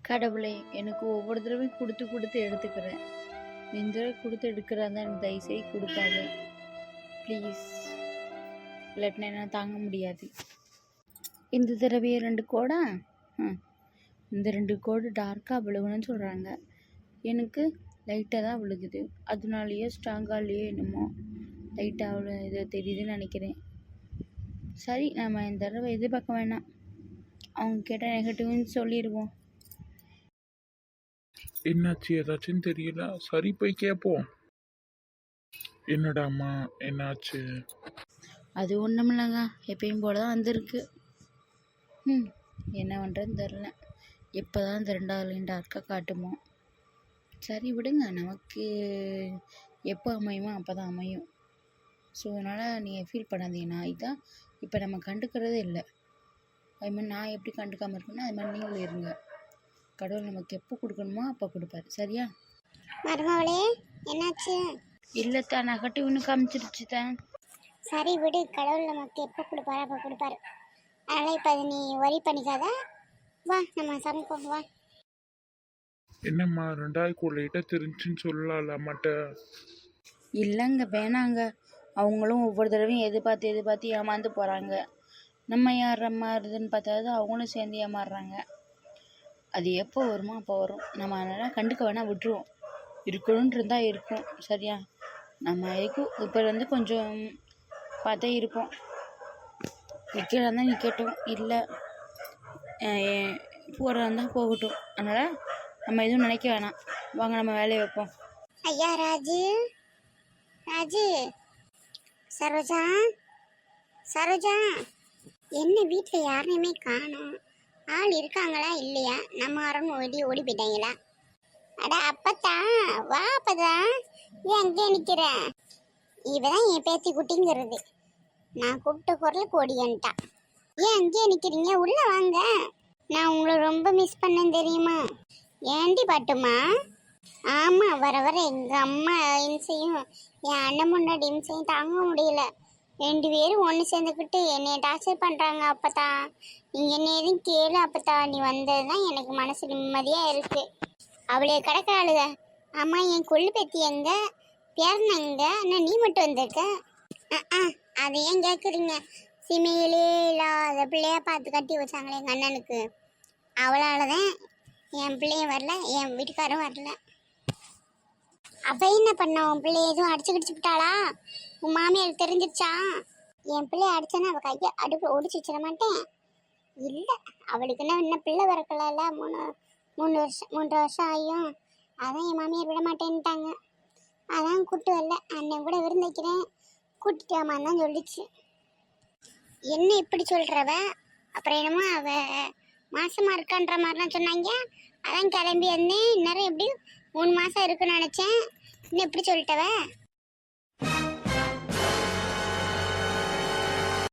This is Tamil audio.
கடவுளே, எனக்கு ஒவ்வொரு தடவையும் கொடுத்து கொடுத்து எடுத்துக்கிறேன். இந்த தடவை கொடுத்து எடுக்கிறதா எனக்கு தயவுசெய்து கொடுக்காது ப்ளீஸ். இல்லாட்டினா என்ன தாங்க முடியாது. இந்த தடவையே 2 கோடா? இந்த 2 கோடு டார்க்காக விழுகணும்னு சொல்கிறாங்க. எனக்கு லைட்டாக தான் விழுகுது. அதனாலேயே ஸ்ட்ராங்காலேயே என்னமோ லைட்டாக அவ்வளோ இது தெரியுதுன்னு நினைக்கிறேன். சரி, நம்ம இந்த தடவை எதிர்பார்க்க வேணாம். அவங்க கேட்டால் நெகட்டிவ்னு சொல்லிடுவோம். என்னாச்சு, ஏதாச்சும் தெரியல. சரி, போய் கேட்போம். என்னடாம்மா, என்னாச்சு? அது ஒன்றும் இல்லைங்க, எப்பயும் போல தான் வந்திருக்கு. என்ன பண்ணுறதுன்னு தெரில. எப்போ தான் இந்த 2வது லைன் டார்க்காக காட்டுமோ. சரி விடுங்க, நமக்கு எப்போ அமையுமோ அப்போ தான் அமையும். ஸோ அதனால் நீங்கள் ஃபீல் பண்ணாதீங்கன்னா, இதான் இப்போ நம்ம கண்டுக்கிறதே இல்லை. அது மாதிரி நான் எப்படி கண்டுக்காமல் இருக்கேன்னா அது மாதிரி நீங்களும் இருங்க. கடவுள் நமக்கு எப்போ கொடுக்கணுமோ அப்போ கொடுப்பாரு. சரியா? மருமவளே, என்னாச்சு? இல்லைத்தான், நெகட்டிவ்னு காமிச்சிருச்சு தான். சரி விடு, கடவுள் நமக்கு எப்போ கொடுப்பாரு அப்போ கொடுப்பாரு. அதனால் இப்போ அதை நீ ஒரி பண்ணிக்காத. வா, நம்ம சமைப்போம். வா. என்னம்மா, 2வது கூட லைட்டாக தெரிஞ்சுன்னு சொல்லலாம்ல அம்மாட்ட? இல்லைங்க, வேணாங்க. அவங்களும் ஒவ்வொரு தடவையும் எதிர்பார்த்து ஏமாந்து போகிறாங்க. நம்ம ஏமாறுதுன்னு பார்த்தாது அவங்களும் சேர்ந்து ஏமாறுறாங்க. அது எப்போ வருமோ அப்போ வரும். நம்ம அதனால் கண்டுக்க வேணால் விட்டுருவோம். இருக்கணும்னு இருந்தால் இருக்கும். சரியா? நம்ம இருக்கும் இப்போ கொஞ்சம் பார்த்தே இருப்போம். நிற்கிறதா இருந்தால் நிற்கட்டும், இல்லை போகிறதா இருந்தால் போகட்டும். அதனால் நம்ம எதுவும் நினைக்க வேணாம். வாங்க, நம்ம வேலையை வைப்போம். ஐயா ராஜு, ராஜு, சரோஜா, சரோஜா, என்ன வீட்டில் யாரையுமே காணோம்? ஆள் இருக்காங்களா இல்லையா? நம்ம யாரும் ஓடி போயிட்டாங்களா? அட அப்பத்தா, வா அப்பதா, ஏன் அங்கே நிற்கிற? இவதான் என் பேத்தி குட்டிங்கிறது. நான் கூப்பிட்ட குரலுக்கு ஓடியன்ட்டா. ஏன் அங்கேயே நிற்கிறீங்க? உள்ள வாங்க. நான் உங்களை ரொம்ப மிஸ் பண்ணேன் தெரியுமா? ஏண்டி பாட்டுமா? ஆமாம், வர வர எங்கள் அம்மா இம்சையும் என் அண்ணன் முன்னாடி இம்சையும் தாங்க முடியல. 2 பேரும் ஒன்று சேர்ந்துக்கிட்டு என்னை டார்ச்சர் பண்ணுறாங்க. அப்பத்தான் நீங்கள் என்ன எதுவும் கேளு. அப்பத்தான் நீ வந்தது தான் எனக்கு மனசு நிம்மதியாக இருக்குது. அவளே கிடக்காளுக. ஆமாம், என் கொள்ளு பேத்தி எங்க? பேரன் எங்க? ஆனால் நீ மட்டும் வந்திருக்க. அதை ஏன் கேட்குறீங்க? சிமையிலே இல்லாத பிள்ளையா பார்த்து கட்டி வச்சாங்களே எங்கள் அண்ணனுக்கு. அவளால் தான் என் பிள்ளையும் வரல, என் வீட்டுக்காரும் வரல. அவ என்ன பண்ண? உன் பிள்ளைய எதுவும் அடிச்சு விட்டாளா? உன் மாமியாருக்கு தெரிஞ்சிருச்சா? என் பிள்ளைய அடிச்சானா அவள் கையை அடுப்பில் ஒடிச்சு வச்சிட மாட்டேன். இல்லை, அவளுக்கு இன்னும் பிள்ளை பிறக்கல. 3 வருஷம் ஆகியும். அதான் என் மாமியார் விட மாட்டேன்ட்டாங்க. அதான் கூப்பிட்டு வரல. அண்ணன் கூட விருந்து வைக்கிறேன், கூட்டிட்டு வாமான்னு தான் சொல்லிச்சு. என்ன இப்படி சொல்கிறவ? அப்புறம் என்னமோ அவள் மாசமாக இருக்கான்ற மாதிரிலாம் சொன்னாங்க. அதான் கிளம்பி வந்தேன். இந்நேரம் எப்படி 3 மாதம் இருக்குன்னு நினச்சேன். இன்னும் எப்படி சொல்லிட்டவ?